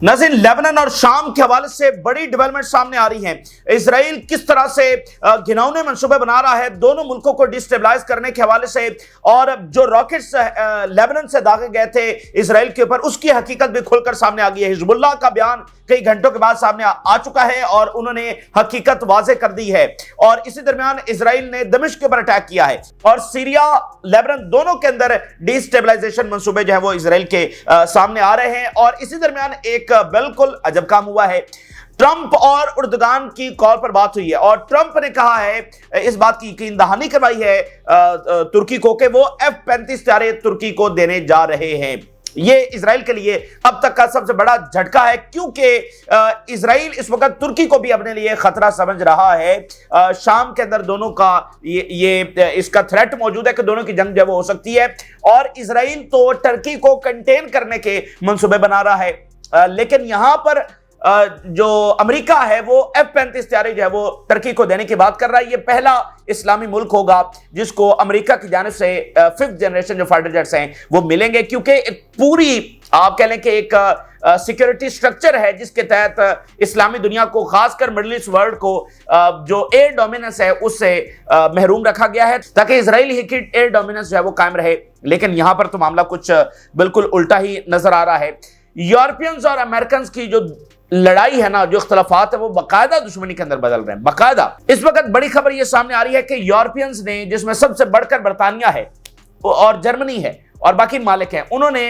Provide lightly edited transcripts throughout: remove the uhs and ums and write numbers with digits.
नाज़रीन, लेबनान और शाम के हवाले से बड़ी डेवलपमेंट सामने आ रही हैं। इसराइल किस तरह से घिनौने मंसूबे बना रहा है दोनों मुल्कों को डिस्टेबलाइज करने के हवाले से, और जो रॉकेट्स लेबनान से दागे गए थे इसराइल के ऊपर, उसकी हकीकत भी खुलकर सामने आ गई है। हिजबुल्लाह का बयान कई घंटों के बाद सामने आ चुका है और उन्होंने हकीकत वाज़े कर दी है। और इसी दरमियान इसराइल ने दमिश्क के ऊपर अटैक किया है और सीरिया लेबनान दोनों के अंदर डिस्टेबलाइजेशन मंसूबे जो है वो इसराइल के सामने आ रहे हैं। और इसी दरमियान एक बिल्कुल अजब काम हुआ है। ट्रंप और उर्दुगान की कॉल पर बात हुई है और ट्रंप ने कहा है, इस बात की यकीन दहानी करवाई है तुर्की को कि वो F-35 तैयारे तुर्की को देने जा रहे हैं। ये इसराइल के लिए अब तक का सबसे बड़ा झटका है, क्योंकि इसराइल इस वक्त तुर्की को भी अपने लिए खतरा समझ रहा है। शाम के अंदर दोनों का ये इसका थ्रेट मौजूद है कि दोनों की जंग जो हो सकती है, और इसराइल तो टर्की को कंटेन करने के मंसूबे बना रहा है। लेकिन यहां पर जो अमेरिका है वो F-35 तैयारी जो है वो टर्की को देने की बात कर रहा है। ये पहला इस्लामी मुल्क होगा जिसको अमेरिका की जानिब से 5th जनरेशन जो फाइटर जेट्स हैं वो मिलेंगे, क्योंकि एक पूरी आप कह लें कि एक सिक्योरिटी स्ट्रक्चर है जिसके तहत इस्लामी दुनिया को, खासकर मिडिल ईस्ट वर्ल्ड को जो एयर डोमिनेंस है उससे महरूम रखा गया है ताकि इजराइल की एयर डोमिनेंस जो है वो कायम रहे। लेकिन यहां पर तो मामला कुछ बिल्कुल उल्टा ही नजर आ रहा है। यूरोपियंस और अमेरिकन की जो लड़ाई है ना, जो इख्तलाफात है वो बाकायदा दुश्मनी के अंदर बदल रहे हैं, बाकायदा। इस वक्त बड़ी खबर ये सामने आ रही है कि यूरोपियंस ने, जिसमें सबसे बढ़कर बरतानिया है और जर्मनी है और बाकी मालिक हैं, उन्होंने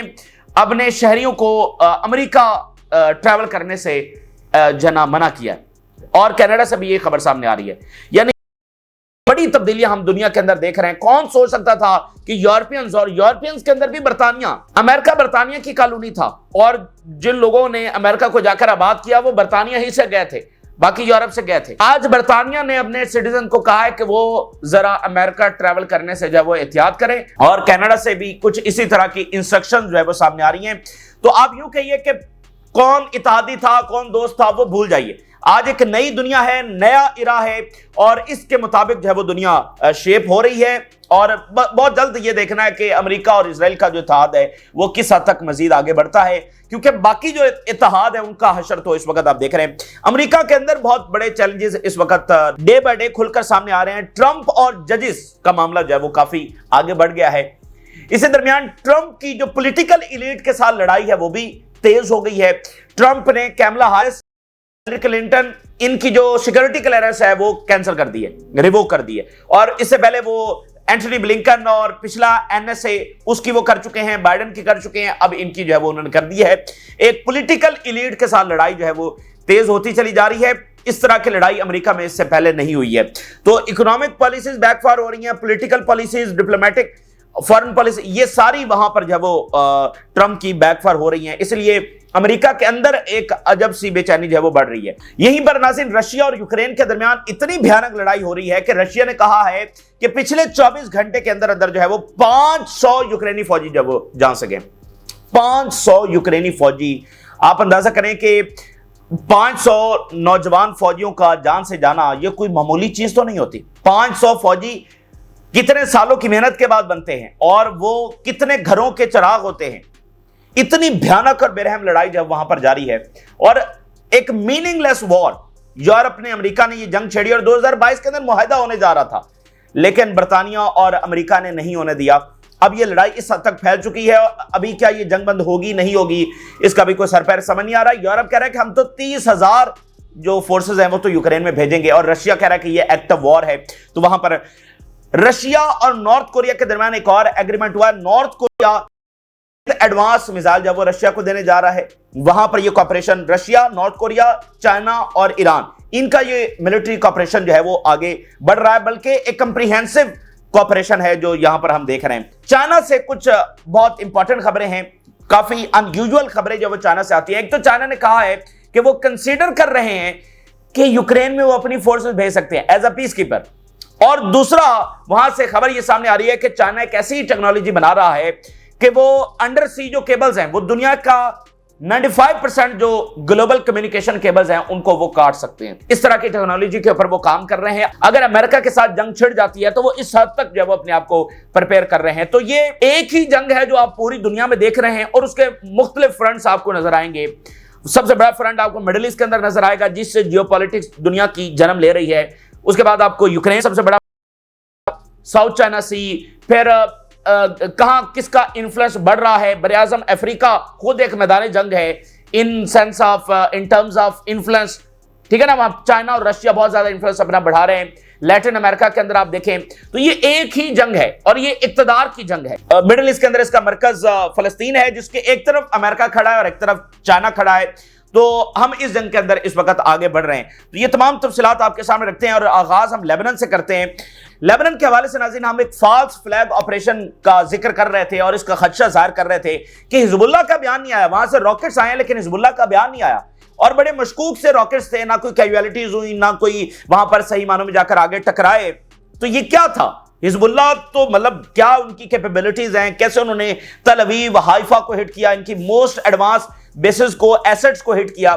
अपने शहरियों को अमेरिका ट्रैवल करने से जना मना किया। और कनाडा से भी ये खबर सामने आ रही है। यानी बड़ी तब्दीलियां हम दुनिया के अंदर देख रहे हैं। कौन सोच सकता था कि यूरोपियंस, और यूरोपियंस के अंदर भी बरतानिया, अमेरिका बरतानिया की कॉलोनी था और जिन लोगों ने अमेरिका को जाकर आबाद किया वो बरतानिया ही से गए थे, बाकी यूरोप से गए थे। आज बरतानिया ने अपने सिटीजन को कहा है कि वो जरा अमेरिका ट्रैवल करने से जो है वो एहतियात करें, और कनाडा से भी कुछ इसी तरह की इंस्ट्रक्शन जो है वो सामने आ रही हैं। तो आप यूं कहिए कि कौन इत्तेहादी था, कौन दोस्त था, वो भूल जाइए। आज एक नई दुनिया है, नया इरा है और इसके मुताबिक जो है वो दुनिया शेप हो रही है। और बहुत जल्द ये देखना है कि अमेरिका और इजराइल का जो इत्तेहाद है वो किस हद तक मजीद आगे बढ़ता है, क्योंकि बाकी जो इत्तेहाद है उनका हशर तो इस वक्त आप देख रहे हैं। अमेरिका के अंदर बहुत बड़े चैलेंजेस इस वक्त डे बाय डे खुलकर सामने आ रहे हैं। ट्रंप और जजेस का मामला जो है वो काफी आगे बढ़ गया है। इसी दरमियान ट्रंप की जो पॉलिटिकल एलीट के साथ लड़ाई है वो भी तेज हो गई है। ट्रंप ने कैमला हैरिस, क्लिंटन, इनकी जो सिक्योरिटी क्लियरेंस है वो कैंसिल कर दी है, रिवोक कर दी है। और इससे पहले वो एंटनी ब्लिंकन और पिछला NSA उसकी वो कर चुके हैं, बाइडेन की कर चुके हैं, अब इनकी जो है वो उन्होंने कर दी है। एक पॉलिटिकल एलीट के साथ लड़ाई जो है वो तेज होती चली जा रही है। इस तरह की लड़ाई अमेरिका में इससे पहले नहीं हुई है। तो इकोनॉमिक पॉलिसीज बैकफायर हो रही हैं, political policies, diplomatic, foreign policy, ये सारी वहां पर जो है वो ट्रंप की बैकफायर हो रही हैं। इसलिए अमेरिका के अंदर एक अजब सी बेचैनी जो है वो बढ़ रही है। यहीं पर नाज़रीन, रशिया और यूक्रेन के दरमियान इतनी भयानक लड़ाई हो रही है कि रशिया ने कहा है कि पिछले 24 घंटे के अंदर अंदर जो है वो 500 यूक्रेनी फौजी जो वो जान सके। 500 यूक्रेनी फौजी, आप अंदाजा करें कि 500 नौजवान फौजियों का जान से जाना ये कोई मामूली चीज तो नहीं होती। 500 फौजी कितने सालों की मेहनत के बाद बनते हैं और वो कितने घरों के चिराग होते हैं। इतनी भयानक और बेरहम लड़ाई जब वहां पर जारी है और एक मीनिंगलेस वॉर, यूरोप ने, अमेरिका ने ये जंग छेड़ी और 2022 के अंदर मुआहदा होने जा रहा था, लेकिन बरतानिया और अमेरिका ने नहीं होने दिया। अब ये लड़ाई इस हद तक फैल चुकी है, अभी क्या ये जंग बंद होगी नहीं होगी इसका भी कोई सर पैर समझ नहीं आ रहा। यूरोप कह रहा है कि हम तो 30,000 जो फोर्सेज हैं वो तो यूक्रेन में भेजेंगे, और रशिया कह रहा है कि ये एक्ट ऑफ वॉर है। तो वहां पर रशिया और नॉर्थ कोरिया के दरमियान एक और एग्रीमेंट हुआ। नॉर्थ कोरिया एडवांस मिसाइल जब वो रशिया को देने जा रहा है, वहां पर ये cooperation Russia, North Korea, China और ईरान, इनका ये मिलिट्री कॉपरेशन जो है वो आगे बढ़ रहा है, बल्कि एक कंप्रीहेंसिव कॉपरेशन है जो यहां पर हम देख रहे हैं। चाइना से कुछ बहुत इंपॉर्टेंट खबरें हैं, काफी अनयूजुअल खबरें जो वो चाइना से आती है। एक तो चाइना ने कहा है कि वो कंसीडर कर रहे हैं कि यूक्रेन में वो अपनी फोर्सेस भेज सकते हैं एज अ पीस कीपर। और दूसरा, वहां से खबर ये सामने आ रही है कि चाइना एक ऐसी टेक्नोलॉजी बना रहा है कि वो अंडर सी जो केबल्स हैं, वो दुनिया का 95% जो ग्लोबल कम्युनिकेशन केबल्स हैं उनको वो काट सकते हैं। इस तरह की टेक्नोलॉजी के ऊपर वो काम कर रहे हैं। अगर अमेरिका के साथ जंग छिड़ जाती है तो वो इस हद तक जो वो अपने आप को प्रिपेयर कर रहे हैं। तो ये एक ही जंग है जो आप पूरी दुनिया में देख रहे हैं और उसके मुख्तलिफ फ्रंट्स आपको नजर आएंगे। सबसे बड़ा फ्रंट आपको मिडिल ईस्ट के अंदर नजर आएगा, जिससे जियोपॉलिटिक्स दुनिया की जन्म ले रही है। उसके बाद आपको यूक्रेन सबसे बड़ा, साउथ चाइना सी, फिर कहां किसका इन्फ्लुएंस बढ़ रहा है, बरआज़म अफ्रीका खुद एक मैदान जंग है in sense of, in terms of influence, ठीक है ना। वहां चाइना और रशिया बहुत ज्यादा इन्फ्लुएंस अपना बढ़ा रहे हैं। लैटिन अमेरिका के अंदर आप देखें तो ये एक ही जंग है और ये इक्तदार की जंग है। मिडिल ईस्ट के अंदर इसका मरकज फलस्तीन है, जिसके एक तरफ अमेरिका खड़ा है और एक तरफ चाइना खड़ा है। तो हम इस जंग के अंदर इस वक्त आगे बढ़ रहे हैं। तो ये तमाम तफसीलात आपके सामने रखते हैं और आगाज हम लेबनान से करते हैं। लेबनान के हवाले से नाज़रीन, हम एक फॉल्स फ्लैग ऑपरेशन का जिक्र कर रहे थे और इसका खदशा जाहिर कर रहे थे कि हिजबुल्लाह का बयान नहीं आया। वहां से रॉकेट्स आए लेकिन हिजबुल्लाह का बयान नहीं आया और बड़े मशकूक से रॉकेट्स थे, ना कोई कैजुअलिटीज हुई, ना कोई वहां पर सही मानों में जाकर आगे टकराए। तो ये क्या था? हिजबुल्लाह तो मतलब क्या उनकी कैपेबिलिटीज हैं, कैसे उन्होंने तल अवीव, हाइफा को हिट किया, इनकी मोस्ट एडवांस बेसिस को, एसेट्स को हिट किया।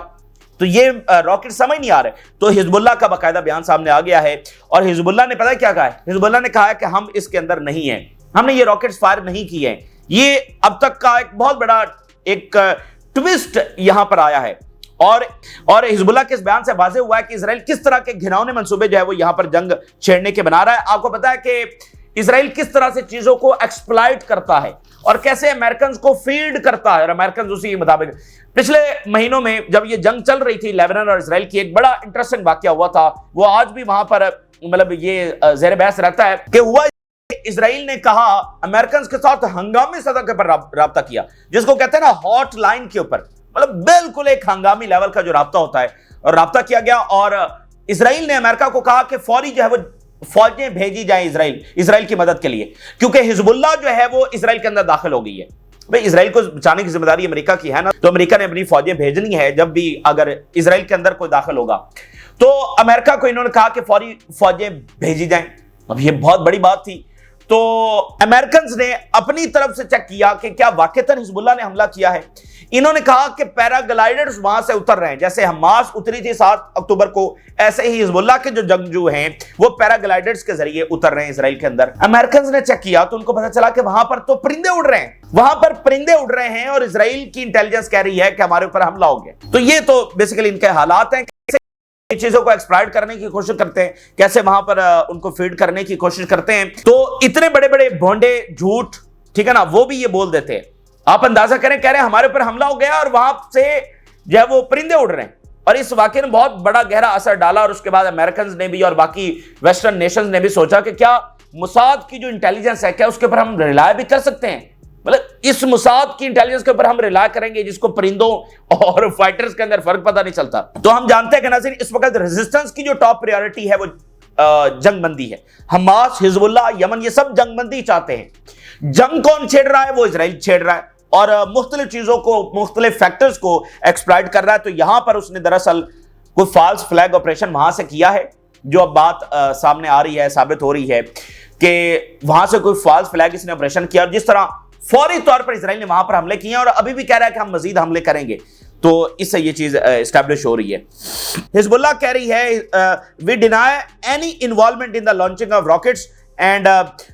तो ये रॉकेट समझ नहीं आ रहे। तो हिजबुल्लाह का बाकायदा बयान सामने आ गया है और हिजबुल्लाह ने पता है क्या कहा है? हिजबुल्लाह ने कहा है कि हम इसके अंदर नहीं हैं, हमने ये रॉकेट्स फायर नहीं किए हैं। ये अब तक का एक बहुत बड़ा एक ट्विस्ट यहां पर आया है और हिजबुल्लाह के इस बयान से वाज़ेह हुआ है कि इजराइल किस तरह के घिनौने मंसूबे जो है वो यहां पर जंग छेड़ने के बना रहा है। आपको पता है कि इजराइल किस तरह से चीजों को एक्सप्लॉइट करता है और कैसे अमेरिकन को फीड करता है और अमेरिकन उसी के मुताबिक। पिछले महीनों में जब ये जंग चल रही थी लेबनान और इजराइल की, एक बड़ा इंटरेस्टिंग वाकया हुआ था, वो आज भी वहां पर मतलब ये जेर बहस रहता है कि हुआ इजराइल ने कहा अमेरिकन के साथ हंगामी सतह के पर राब्ता किया, जिसको कहते हैं ना हॉट लाइन के ऊपर, मतलब बिल्कुल एक हंगामी लेवल का जो राब्ता होता है और राब्ता किया गया। और इजराइल ने अमेरिका को कहा कि फौरी जो है वो फौजें भेजी जाए इजराइल की मदद के लिए, क्योंकि हिजबुल्लाह जो है वो इजराइल के अंदर दाखिल हो गई है। भाई इजराइल को बचाने की जिम्मेदारी अमेरिका की है ना, तो अमेरिका ने अपनी फौजें भेजनी है जब भी अगर इजराइल के अंदर कोई दाखिल होगा। तो अमेरिका को इन्होंने कहा कि फौरी फौजें भेजी जाएं। अब ये बहुत बड़ी बात थी। तो अमेरिकन ने अपनी तरफ से चेक किया कि क्या वाकईतन हिजबुल्लाह ने हमला किया है। इन्होंने कहा कि पैराग्लाइडर्स वहां से उतर रहे हैं, जैसे हमास उतरी थी 7 अक्टूबर को, ऐसे ही हिजबुल्लाह के जो जंगजू हैं वो पैराग्लाइडर्स के जरिए उतर रहे हैं इजराइल के अंदर। अमेरिकन ने चेक किया तो उनको पता चला कि वहां पर तो परिंदे उड़ रहे हैं, वहां पर परिंदे उड़ रहे हैं और इजराइल की इंटेलिजेंस कह रही है कि हमारे ऊपर हमला हो गया। तो ये तो बेसिकली इनके हालात हैं, चीजों को एक्सप्लॉइट करने की कोशिश करते हैं, कैसे वहां पर उनको फीड करने की कोशिश करते हैं। तो इतने बड़े बड़े भोंडे झूठ, ठीक है ना, वो भी ये बोल देते हैं। आप अंदाजा करें, कह रहे हैं हमारे ऊपर हमला हो गया और वहां से जो है वो परिंदे उड़ रहे हैं। और इस वाकये ने बहुत बड़ा गहरा असर डाला और उसके बाद अमेरिकन ने भी और बाकी वेस्टर्न नेशंस ने भी सोचा कि क्या मुसाद की जो इंटेलिजेंस है, क्या उसके ऊपर हम रिलाय भी कर सकते हैं। मतलब इस मुसाद की इंटेलिजेंस के ऊपर हम रिलाय करेंगे जिसको परिंदों और फाइटर्स के अंदर फर्क पता नहीं चलता। तो हम जानते हैं कि नाज़रीन इस वक्त रेजिस्टेंस की जो टॉप प्रायोरिटी है वो जंगबंदी है। हमास, हिजबुल्लाह, यमन, ये सब जंगबंदी चाहते हैं। जंग कौन छेड़ रहा है? वो इजराइल छेड़ रहा है और मुख्तलिफ चीजों को, मुख्तलिफ फैक्टर्स को एक्सप्लॉइट कर रहा है। तो यहां पर उसने दरअसल कोई फॉल्स फ्लैग ऑपरेशन वहां से किया है, जो अब बात सामने आ रही है, साबित हो रही है कि वहां से कोई फॉल्स फ्लैग इसने ऑपरेशन किया और जिस तरह फौरी तौर पर इजराइल ने वहां पर हमले किए हैं और अभी भी कह रहा है कि हम मजीद हमले करेंगे। तो इससे ये चीज एस्टैब्लिश हो रही है। हिजबुल्लाह कह रही है we deny any involvement in the launching of rockets and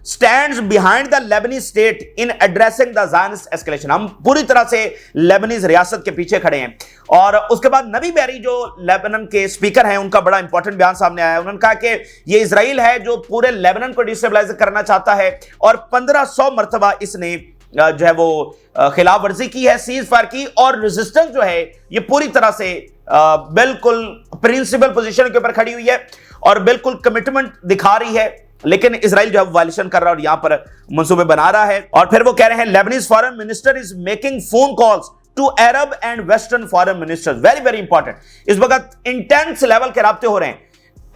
stands behind the Lebanese state in addressing the Zionist escalation। हम पूरी तरह से लेबनीज रियासत के पीछे खड़े हैं। और उसके बाद नबी बैरी जो लेबनान के स्पीकर हैं, उनका बड़ा इंपॉर्टेंट बयान सामने आया है। उन्होंने कहा कि ये इजराइल है जो पूरे लेबनान को डिस्टेबलाइज करना चाहता है और 1500 मरतबा इसने जो है वो खिलाफ वर्जी की है, सीज फायर की, और रेजिस्टेंस जो है ये पूरी तरह से बिल्कुल प्रिंसिपल पोजीशन के ऊपर खड़ी हुई है और बिल्कुल कमिटमेंट दिखा रही है। लेकिन इजराइल जो है वायलेशन कर रहा है और यहां पर मंसूबे बना रहा है। और फिर वो कह रहे हैं Lebanese foreign minister is making phone calls to Arab and western foreign ministers. Very very important, इस वक्त इंटेंस लेवल के राब्ते हो रहे हैं,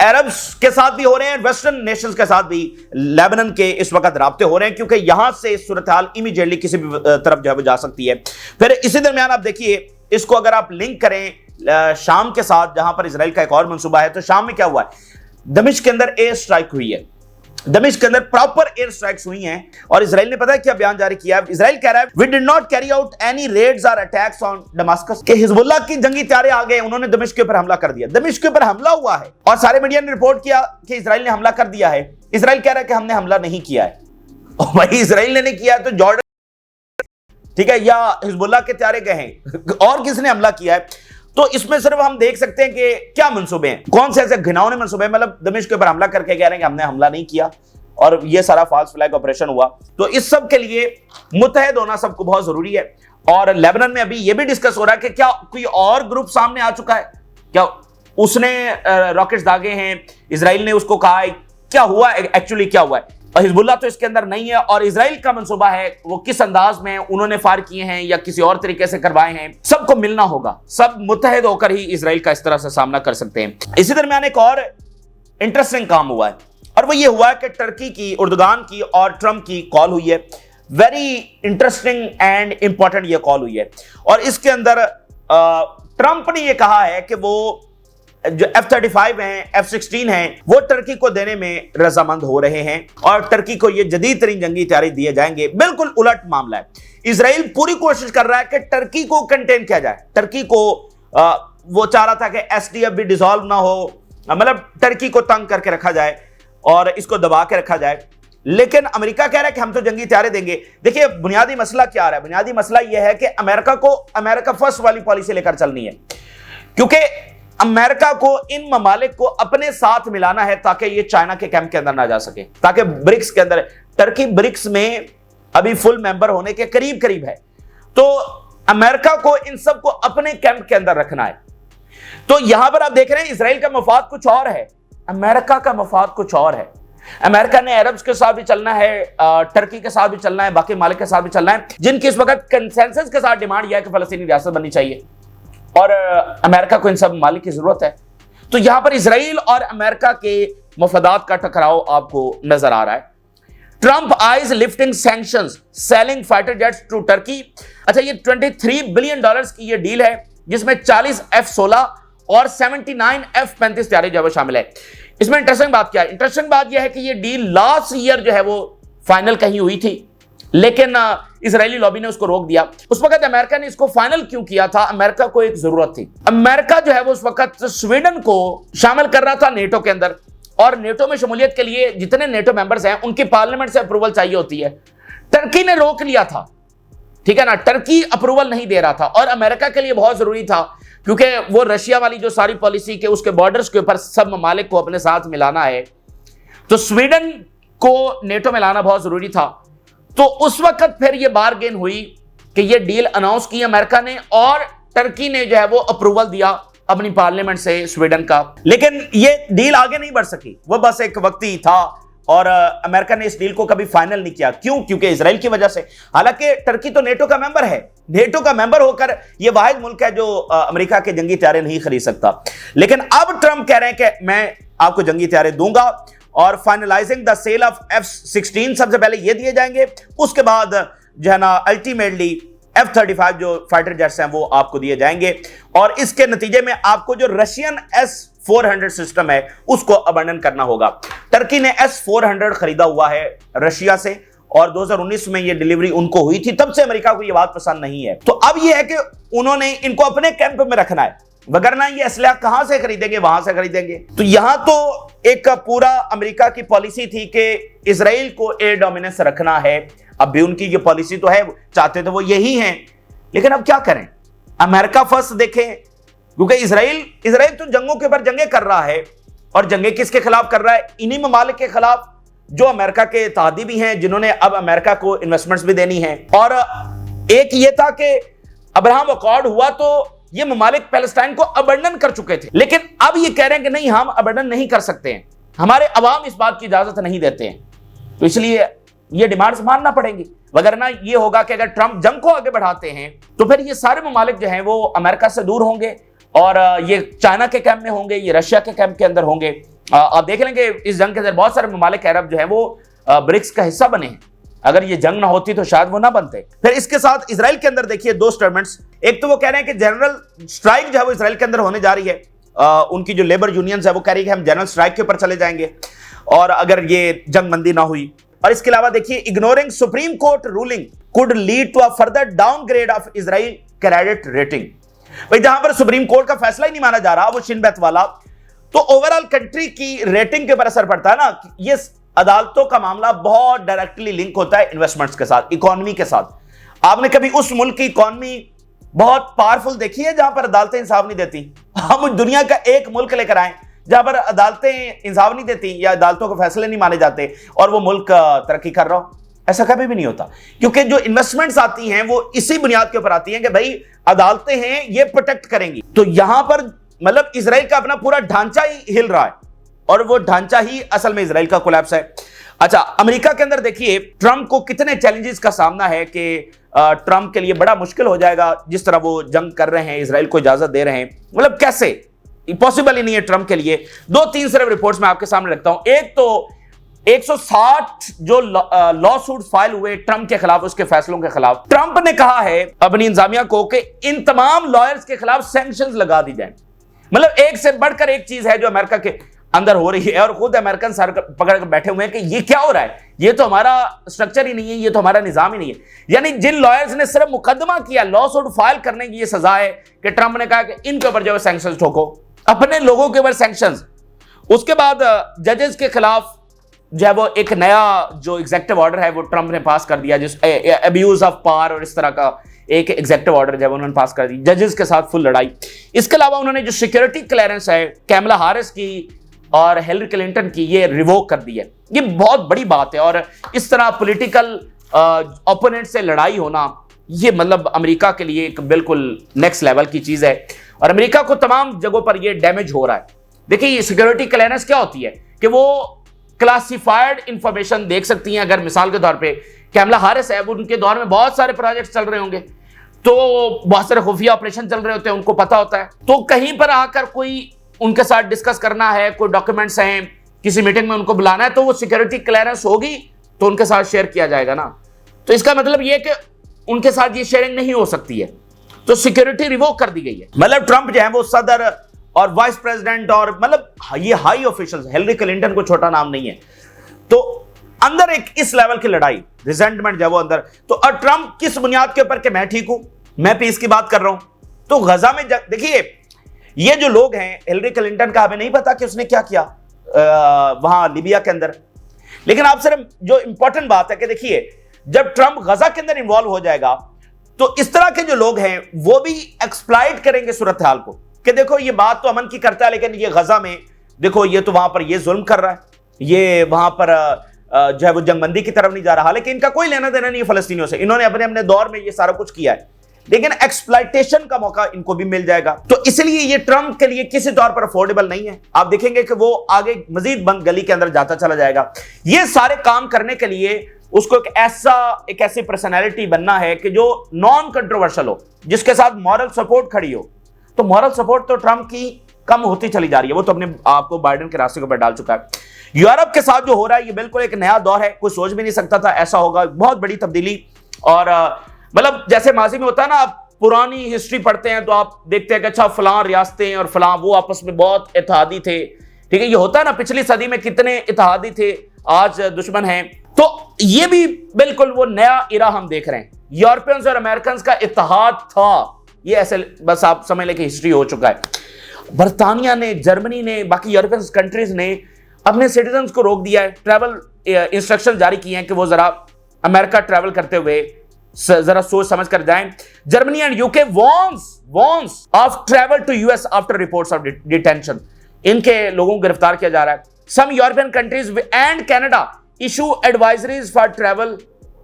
अरब्स के साथ भी हो रहे हैं, वेस्टर्न नेशंस के साथ भी लेबनान के इस वक्त राब्ते हो रहे हैं, क्योंकि यहां से सूरत हाल इमीडिएटली किसी भी तरफ जो है वो जा सकती है। फिर इसी दरमियान आप देखिए, इसको अगर आप लिंक करें शाम के साथ, जहां पर इजराइल का एक और मंसूबा है, तो शाम में क्या हुआ है? दमिश्क के अंदर एयर स्ट्राइक हुई है, दमिश्क के अंदर प्रॉपर एयर स्ट्राइक्स हुई हैं और इजराइल ने पता है क्या बयान जारी किया? इजराइल कह रहा है we did not carry out any raids or attacks on Damascus. के हिजबुल्लाह की जंगी तैयारी आ गए, उन्होंने दमिश्क के ऊपर हमला कर दिया। दमिश्क के ऊपर हमला हुआ है और सारे मीडिया ने रिपोर्ट किया कि इजराइल ने हमला कर दिया है। इजराइल कह रहा है कि हमने हमला नहीं किया है। और भाई इजराइल ने नहीं किया तो जॉर्डन, ٹھیک ہے, یا حزب اللہ کے طیارے گئے ہیں, اور کس نے حملہ کیا ہے. تو اس میں صرف ہم دیکھ سکتے ہیں کہ کیا منصوبے ہیں, کون سے ایسے گھناؤنے منصوبے ہیں. مطلب دمشق کے اوپر حملہ کر کے کہہ رہے ہیں کہ ہم نے حملہ نہیں کیا, اور یہ سارا فالس فلیگ آپریشن ہوا. تو اس سب کے لیے متحد ہونا سب کو بہت ضروری ہے. اور لیبنان میں ابھی یہ بھی ڈسکس ہو رہا ہے کہ کیا کوئی اور گروپ سامنے آ چکا ہے, کیا اس نے راکٹس داغے ہیں, اسرائیل نے اس کو کہا ہے, کیا ہوا ایکچولی کیا ہوا ہے. حزب اللہ تو اس کے اندر نہیں ہے, اور اسرائیل کا منصوبہ ہے وہ کس انداز میں انہوں نے فائر کیے ہیں یا کسی اور طریقے سے کروائے ہیں, سب کو ملنا ہوگا. سب متحد ہو کر ہی اسرائیل کا اس طرح سے سامنا کر سکتے ہیں. اسی درمیان ایک اور انٹرسٹنگ کام ہوا ہے, اور وہ یہ ہوا ہے کہ ٹرکی کی, اردوغان کی اور ٹرمپ کی کال ہوئی ہے. ویری انٹرسٹنگ اینڈ امپورٹنٹ یہ کال ہوئی ہے, اور اس کے اندر ٹرمپ نے یہ کہا ہے کہ وہ جو F-35 ہیں, F-16 ہیں, وہ ٹرکی کو دینے میں رضامند ہو رہے ہیں, اور ٹرکی کو یہ جدید ترین جنگی ہتھیار دیے جائیں گے. بالکل الٹ معاملہ ہے. اسرائیل پوری کوشش کر رہا ہے کہ ٹرکی کو کنٹین کیا جائے. ٹرکی کو وہ چاہ رہا تھا کہ SDF بھی ڈیزالو نہ ہو, مطلب ٹرکی کو تنگ کر کے رکھا جائے اور اس کو دبا کے رکھا جائے. لیکن امریکہ کہہ رہا ہے کہ ہم تو جنگی ہتھیار دیں گے. دیکھیے بنیادی مسئلہ کیا آ رہا ہے, بنیادی مسئلہ یہ ہے کہ امریکہ کو امریکہ فرسٹ والی پالیسی لے کر چلنی ہے, کیونکہ امریکہ کو ان ممالک کو اپنے ساتھ ملانا ہے تاکہ یہ چائنا کے کیمپ کے اندر نہ جا سکے, تاکہ برکس کے اندر, ٹرکی برکس میں ابھی فل ممبر ہونے کے قریب ہے, تو امریکہ کو ان سب کو اپنے کیمپ کے اندر رکھنا ہے. تو یہاں پر آپ دیکھ رہے ہیں اسرائیل کا مفاد کچھ اور ہے, امریکہ کا مفاد کچھ اور ہے. امریکہ نے عربز کے ساتھ بھی چلنا ہے, ٹرکی کے ساتھ بھی چلنا ہے, باقی ممالک کے ساتھ بھی چلنا ہے, جن کی اس وقت کنسنسس کے ساتھ ڈیمانڈ یہ ہے کہ فلسطینی ریاست بننی چاہیے, اور امریکہ کو ان سب ممالک کی ضرورت ہے. تو یہاں پر اسرائیل اور امریکہ کے مفادات کا ٹکراؤ آپ کو نظر آ رہا ہے. Trump eyes lifting sanctions selling fighter jets to Turkey. اچھا, یہ $23 بلین کی یہ ڈیل ہے, جس میں 40 F-16 اور 79 F-35 طیارے جو ہے شامل ہے. اس میں انٹرسٹنگ بات کیا ہے, انٹرسٹنگ بات یہ ہے کہ یہ ڈیل لاسٹ ایئر جو ہے وہ فائنل کہیں ہوئی تھی, لیکن اسرائیلی لابی نے اس کو روک دیا. اس وقت امریکہ نے اس کو فائنل کیوں کیا تھا, امریکہ کو ایک ضرورت تھی. امریکہ جو ہے وہ اس وقت سویڈن کو شامل کر رہا تھا نیٹو کے اندر, اور نیٹو میں شمولیت کے لیے جتنے نیٹو ممبرز ہیں ان کی پارلیمنٹ سے اپروول چاہیے ہوتی ہے. ٹرکی نے روک لیا تھا, ٹھیک ہے نا, ٹرکی اپروول نہیں دے رہا تھا, اور امریکہ کے لیے بہت ضروری تھا کیونکہ وہ رشیا والی جو ساری پالیسی کے اس کے بارڈرز کے اوپر سب ممالک کو اپنے ساتھ ملانا ہے, تو سویڈن کو نیٹو میں لانا بہت ضروری تھا. تو اس وقت پھر یہ بارگین ہوئی کہ یہ ڈیل اناؤنس کی امریکہ نے, اور ٹرکی نے جو ہے وہ اپروول دیا اپنی پارلیمنٹ سے سویڈن کا. لیکن یہ ڈیل آگے نہیں بڑھ سکی, وہ بس ایک وقتی تھا, اور امریکہ نے اس ڈیل کو کبھی فائنل نہیں کیا. کیوں؟ کیونکہ اسرائیل کی وجہ سے. حالانکہ ٹرکی تو نیٹو کا ممبر ہے, نیٹو کا ممبر ہو کر یہ واحد ملک ہے جو امریکہ کے جنگی ہتھیار نہیں خرید سکتا. لیکن اب ٹرمپ کہہ رہے ہیں کہ میں آپ کو جنگی ہتھیار دوں گا, اور finalising the sale of F-16 سب سے پہلے یہ دیے جائیں گے, اس کے بعد جو ہے نا الٹیمیٹلی F-35 جو فائٹر جیٹس ہیں وہ آپ کو دیے جائیں گے, اور اس کے نتیجے میں آپ کو جو رشین S-400 سسٹم ہے اس کو ابنڈن کرنا ہوگا. ٹرکی نے S-400 خریدا ہوا ہے رشیا سے, اور 2019 میں یہ ڈیلیوری ان کو ہوئی تھی, تب سے امریکہ کو یہ بات پسند نہیں ہے. تو اب یہ ہے کہ انہوں نے ان کو اپنے کیمپ میں رکھنا ہے, وگرنہ یہ اسلحہ کہاں سے خریدیں گے, وہاں سے خریدیں گے. تو یہاں تو ایک پورا امریکہ کی پالیسی تھی کہ اسرائیل کو ایئر ڈومیننس رکھنا ہے. اب بھی ان کی یہ پالیسی تو ہے, چاہتے تو وہ یہی ہیں, لیکن اب کیا کریں, امریکہ فرسٹ دیکھیں, کیونکہ اسرائیل تو جنگوں کے اوپر جنگیں کر رہا ہے, اور جنگیں کس کے خلاف کر رہا ہے, انہی ممالک کے خلاف جو امریکہ کے اتحادی بھی ہیں, جنہوں نے اب امریکہ کو انویسٹمنٹس بھی دینی ہیں. اور ایک یہ تھا کہ ابراہم اکارڈ ہوا تو یہ ممالک پیلسٹائن کو ابنڈن کر چکے تھے, لیکن اب یہ کہہ رہے ہیں کہ نہیں, ہم ابنڈن نہیں کر سکتے ہیں, ہمارے عوام اس بات کی اجازت نہیں دیتے ہیں, تو اس لیے یہ ڈیمانڈز ماننا پڑیں گی. وگرنہ یہ ہوگا کہ اگر ٹرمپ جنگ کو آگے بڑھاتے ہیں تو پھر یہ سارے ممالک جو ہیں وہ امریکہ سے دور ہوں گے, اور یہ چائنا کے کیمپ میں ہوں گے, یہ رشیا کے کیمپ کے اندر ہوں گے. آپ دیکھ لیں کہ اس جنگ کے اندر بہت سارے ممالک عرب جو ہیں وہ برکس کا حصہ بنے ہیں, اگر یہ جنگ نہ ہوتی تو شاید وہ نہ بنتے. پھر اس کے ساتھ اسرائیل کے اندر دیکھیے دو سٹیٹمنٹس, ایک تو وہ کہہ رہے ہیں کہ جنرل سٹرائک جو ہے وہ اسرائیل کے اندر ہونے جا رہی ہے, ان کی جو لیبر یونینز ہے وہ کہہ رہی ہے کہ ہم جنرل سٹرائک کے اوپر چلے جائیں گے, اور اگر یہ جنگ بندی نہ ہوئی. اور اس کے علاوہ دیکھیے ignoring supreme court ruling could lead to a further downgrade of Israel credit rating. بھئی جہاں پر سپریم کورٹ کا فیصلہ ہی نہیں مانا جا رہا, وہ شن بیت والا, تو اوورال کنٹری کی ریٹنگ کے اوپر اثر پڑتا ہے نا. یہ عدالتوں کا معاملہ بہت ڈائریکٹلی لنک ہوتا ہے انویسٹمنٹس کے ساتھ, اکانومی کے ساتھ. आपने कभी उस मुल्क की इकॉनमी बहुत पावरफुल देखी है जहां पर अदालतें इंसाफ नहीं देती? हम दुनिया का एक मुल्क लेकर आए जहां पर अदालतें इंसाफ नहीं देती या अदालतों के फैसले नहीं माने जाते और वो मुल्क तरक्की कर रहा हो? ऐसा कभी भी नहीं होता, क्योंकि जो इन्वेस्टमेंट्स आती हैं वो इसी बुनियाद के ऊपर आती हैं कि भाई अदालतें हैं, ये प्रोटेक्ट करेंगी। तो यहां पर मतलब इजराइल का अपना पूरा ढांचा ही हिल रहा है और वो ढांचा ही असल में इजराइल का कोलैप्स है। अच्छा, अमेरिका के अंदर देखिए ट्रंप को कितने चैलेंजेस का सामना है कि ट्रंप के लिए बड़ा मुश्किल हो जाएगा जिस तरह वो जंग कर रहे हैं, इजराइल को इजाजत दे रहे हैं। मतलब कैसे, पॉसिबल ही नहीं है ट्रंप के लिए। 2-3 सिर्फ रिपोर्ट्स मैं आपके सामने रखता हूं। एक तो 160 जो लॉ सूट फाइल हुए ट्रंप के खिलाफ, उसके फैसलों के खिलाफ, ट्रंप ने कहा है अपनी इंतजामिया को कि इन तमाम लॉयर्स के खिलाफ सैंक्शंस लगा दी जाए। मतलब एक से बढ़कर एक चीज है जो अमेरिका के अंदर हो रही है और खुद अमेरिकन सर पकड़ कर बैठे हुए हैं कि ये क्या हो रहा है, ये तो हमारा स्ट्रक्चर ही नहीं है, ये तो हमारा निजाम ही नहीं है। यानी जिन लॉयर्स ने सिर्फ मुकदमा किया, लॉ सूट फाइल करने की ये सजा है कि ट्रंप ने कहा कि इनके ऊपर जो है सैंक्शंस ठोको, अपने लोगों के ऊपर सैंक्शंस। उसके बाद जजेस के खिलाफ जो है वो एक नया जो एग्जेक्टिव ऑर्डर है वो ट्रंप ने पास कर दिया, जिस अब्यूज ऑफ पावर और इस तरह का एक एग्जेक्टिव ऑर्डर जो है उन्होंने पास कर दी। जजेस के साथ फुल लड़ाई। इसके अलावा उन्होंने जो सिक्योरिटी क्लियरेंस है कैमला हैरिस की और हिलरी क्लिंटन की, ये रिवोक कर दी है। ये बहुत बड़ी बात है और इस तरह पॉलिटिकल ओपोनेंट से लड़ाई होना, ये मतलब अमेरिका के लिए एक बिल्कुल नेक्स्ट लेवल की चीज है और अमेरिका को तमाम जगहों पर ये डैमेज हो रहा है। देखिए ये सिक्योरिटी क्लियरेंस क्या होती है कि वो क्लासिफाइड इंफॉर्मेशन देख सकती हैं। अगर मिसाल के तौर पे कैमला हैरिस है, वो उनके दौर में बहुत सारे प्रोजेक्ट चल रहे होंगे, तो बहुत सारे खुफिया ऑपरेशन चल रहे होते हैं, उनको पता होता है। तो कहीं पर आकर कोई उनके साथ डिस्कस करना है, कोई डॉक्यूमेंट्स हैं, किसी मीटिंग में उनको बुलाना है, तो वो सिक्योरिटी क्लियरेंस होगी तो उनके साथ शेयर किया जाएगा ना। तो इसका मतलब ये कि उनके साथ ये शेयरिंग नहीं हो सकती है, तो सिक्योरिटी रिवोक कर दी गई है। मतलब ट्रंप जो है वो सदर और वाइस प्रेसिडेंट और मतलब ये हाई ऑफिशियल्स, हिलरी क्लिंटन को छोटा नाम नहीं है, तो अंदर एक इस लेवल की लड़ाई, रिजेंटमेंट जो है वो अंदर। तो और ट्रंप किस बुनियाद के ऊपर कि मैं ठीक हूं, मैं पीस की बात कर रहा हूं। तो गजा में देखिए ये जो लोग हैं, हिलरी क्लिंटन का हमें नहीं पता कि उसने क्या किया वहां लीबिया के अंदर, लेकिन आप सिर्फ जो इंपॉर्टेंट बात है कि देखिए जब ट्रंप गजा के अंदर इन्वॉल्व हो जाएगा तो इस तरह के जो लोग हैं वो भी एक्सप्लॉइट करेंगे सूरत हाल को कि देखो ये बात तो अमन की करता है, लेकिन ये गजा में देखो ये तो वहां पर ये जुल्म कर रहा है, ये वहां पर जो है वो जंगबंदी की तरफ नहीं जा रहा। हालांकि इनका कोई लेना देना नहीं है फलस्तीनियों से, इन्होंने अपने अपने दौर में ये सारा कुछ किया है, लेकिन एक्सप्लॉइटेशन का मौका इनको भी मिल जाएगा। तो इसलिए ये ट्रंप के लिए किसी तौर पर अफोर्डेबल नहीं है। आप देखेंगे कि वो आगे मजीद बंद गली के अंदर जाता चला जाएगा। ये सारे काम करने के लिए उसको एक ऐसी पर्सनैलिटी बनना है कि जो नॉन कंट्रोवर्शियल हो, जिसके साथ मॉरल सपोर्ट खड़ी हो। तो मॉरल सपोर्ट तो ट्रंप की कम होती चली जा रही है, वो तो अपने आपको बाइडेन के रास्ते के ऊपर डाल चुका है। यूरोप के साथ जो हो रहा है ये बिल्कुल एक नया दौर है, कोई सोच भी नहीं सकता था ऐसा होगा, बहुत बड़ी तब्दीली। और मतलब जैसे माजी में होता है ना, आप पुरानी हिस्ट्री पढ़ते हैं तो आप देखते हैं कि अच्छा फलां रियासतें और फलां वो आपस में बहुत इत्तेहादी थे, ठीक है, ये होता है ना, पिछली सदी में कितने इत्तेहादी थे, आज दुश्मन हैं। तो ये भी बिल्कुल वो नया इरा हम देख रहे हैं। यूरोपियंस और अमेरिकन का इत्तेहाद था, ये ऐसे बस आप समझ लें कि हिस्ट्री हो चुका है। बर्तानिया ने, जर्मनी ने, बाकी यूरोपियन कंट्रीज ने अपने सिटीजन्स को रोक दिया है, ट्रैवल इंस्ट्रक्शन जारी किए हैं कि वो जरा अमेरिका ट्रैवल करते हुए जरा सोच समझ कर जाएं। Germany and UK warns of travel to US after reports of detention. इनके लोगों को गिरफ्तार किया जा रहा है। Some European countries and Canada issue advisories for travel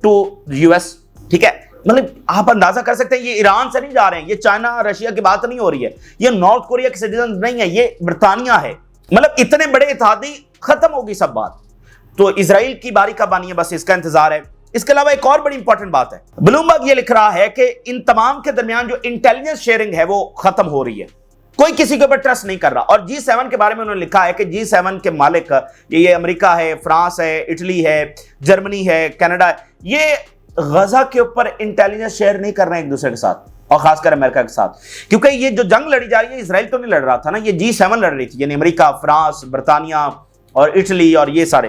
to US. ठीक है, मतलब आप अंदाजा कर सकते हैं ये ईरान से नहीं जा रहे हैं, ये चाइना रशिया की बात नहीं हो रही है, ये नॉर्थ कोरिया के सिटीजन नहीं है, ये बर्तानिया है। मतलब इतने बड़े इत्तेहादी, खत्म होगी सब बात। तो इजराइल की बारी कब आनी है, बस इसका इंतजार है। इसके अलावा एक और बड़ी इंपॉर्टेंट बात है, ब्लूमबर्ग ये लिख रहा है कि इन तमाम के दरमियान जो इंटेलिजेंस शेयरिंग है वो खत्म हो रही है, कोई किसी के ऊपर ट्रस्ट नहीं कर रहा। और G7 के बारे में उन्होंने लिखा है कि G7 के मालिक ये अमेरिका है, फ्रांस है, इटली है, जर्मनी है, कनाडा है, ये गजा के ऊपर इंटेलिजेंस शेयर नहीं कर रहे हैं एक दूसरे के साथ, और खासकर अमेरिका के साथ, क्योंकि ये जो जंग लड़ी जा रही है इजराइल तो नहीं लड़ रहा था ना, ये G7 लड़ रही थी, यानी अमेरिका, फ्रांस, बर्तानिया और इटली और ये सारे।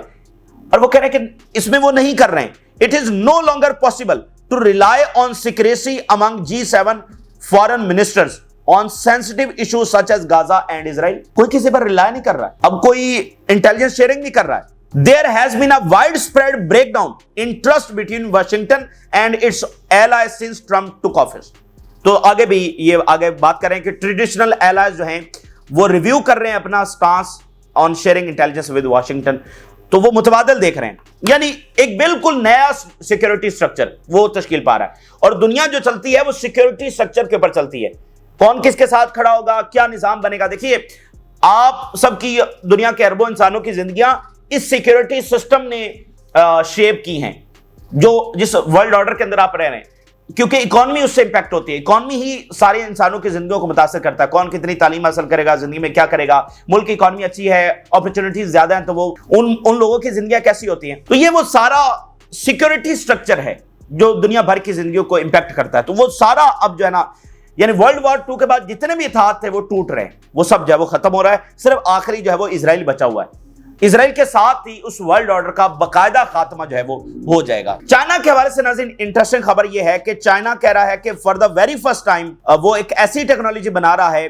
और वो कह रहे हैं कि इसमें वो नहीं कर रहे हैं। It is no longer possible to rely on secrecy among G7 foreign ministers on sensitive issues such as Gaza and Israel. कोई किसी पर रिलाई नहीं कर रहा है, अब कोई इंटेलिजेंस शेयरिंग नहीं कर रहा है। there has been a widespread breakdown in trust between Washington and its allies since Trump took office. तो आगे भी ये आगे बात करें कि ट्रेडिशनल एलाइज जो हैं वो रिव्यू कर रहे हैं अपना stance on sharing intelligence with Washington, तो वो मुतबादल देख रहे हैं, यानी एक बिल्कुल नया सिक्योरिटी स्ट्रक्चर वो तश्कील पा रहा है। और दुनिया जो चलती है वो सिक्योरिटी स्ट्रक्चर के ऊपर चलती है, कौन किसके साथ खड़ा होगा, क्या निजाम बनेगा। देखिए आप सबकी दुनिया के अरबों इंसानों की जिंदगियां इस सिक्योरिटी सिस्टम ने शेप की हैं जो जिस वर्ल्ड ऑर्डर के अंदर आप रह रहे हैं, क्योंकि इकोनॉमी उससे इंपैक्ट होती है। इकोनॉमी ही सारे इंसानों की जिंदगियों को मुतासर करता है, कौन कितनी तालीम हासिल करेगा, जिंदगी में क्या करेगा, मुल्क की इकोनॉमी अच्छी है, अपॉर्चुनिटीज ज्यादा हैं, तो वो उन लोगों की जिंदगियां कैसी होती हैं। तो ये वो सारा सिक्योरिटी स्ट्रक्चर है जो दुनिया भर की जिंदगियों को इंपैक्ट करता है। तो वो सारा अब जो है ना, यानी वर्ल्ड वॉर 2 के बाद जितने भी इत्तेहाद थे वो टूट रहे हैं, वो सब जो है वो खत्म हो रहा है। सिर्फ आखिरी जो है वो इजराइल बचा हुआ है। इजराइल के साथ ही उस वर्ल्ड ऑर्डर का बाकायदा खात्मा जो है वो हो जाएगा। चाइना के हवाले से नाज़रीन इंटरेस्टिंग खबर यह है कि चाइना कह रहा है कि for the very first time वो एक ऐसी टेक्नोलॉजी बना रहा है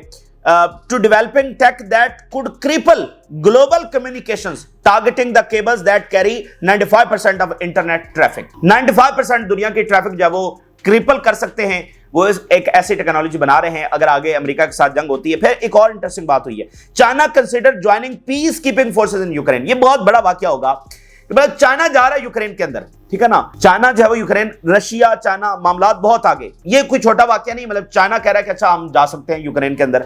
to developing tech that could cripple global communications targeting the cables that carry 95% of internet traffic. 95% दुनिया की ट्रैफिक जो है वो क्रिपल कर सकते हैं, वो एक ऐसी टेक्नोलॉजी बना रहे हैं। अगर आगे अमेरिका के साथ जंग होती है। फिर एक और इंटरेस्टिंग बात हुई है, China consider joining peace keeping forces in Ukraine. ये बहुत बड़ा वाकया होगा, मतलब चाइना जा रहा है यूक्रेन के अंदर, ठीक है ना। चाइना जो है वो यूक्रेन, रशिया चाइना मामलात बहुत आगे, ये कोई छोटा वाकया नहीं। मतलब चाइना कह रहा है कि अच्छा हम जा सकते हैं यूक्रेन के अंदर।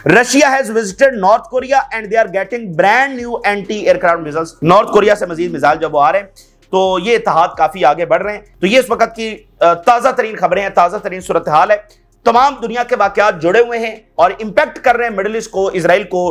Russia has visited North Korea and they are getting brand new anti aircraft missiles. North Korea से मजीद मिसाइल जब वो आ रहे हैं तो ये इत्तेहाद काफी आगे बढ़ रहे हैं। तो ये इस वक्त की ताजा तरीन खबरें हैं, ताजा तरीन सूरत हाल है। तमाम दुनिया के वाकयात जुड़े हुए हैं और इंपैक्ट कर रहे हैं मिडिल ईस्ट को, इजराइल को।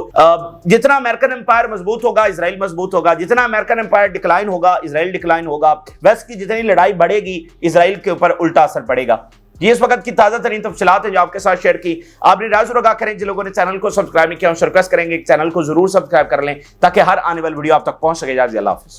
जितना अमेरिकन एम्पायर मजबूत होगा इजराइल मजबूत होगा, जितना अमेरिकन एम्पायर डिक्लाइन होगा इजराइल डिक्लाइन होगा। वेस्ट की जितनी लड़ाई बढ़ेगी इजराइल के ऊपर उल्टा असर पड़ेगा। ये इस वक्त की ताजा तरीन तफसीलात है जो आपके साथ शेयर की। आपने राज़ रगा करें, जिन लोगों ने चैनल को सब्सक्राइब नहीं किया, रिक्वेस्ट करेंगे चैनल को जरूर सब्सक्राइब कर लें ताकि हर आने वाली वीडियो आप तक पहुंच सके। अल्लाह हाफिज़।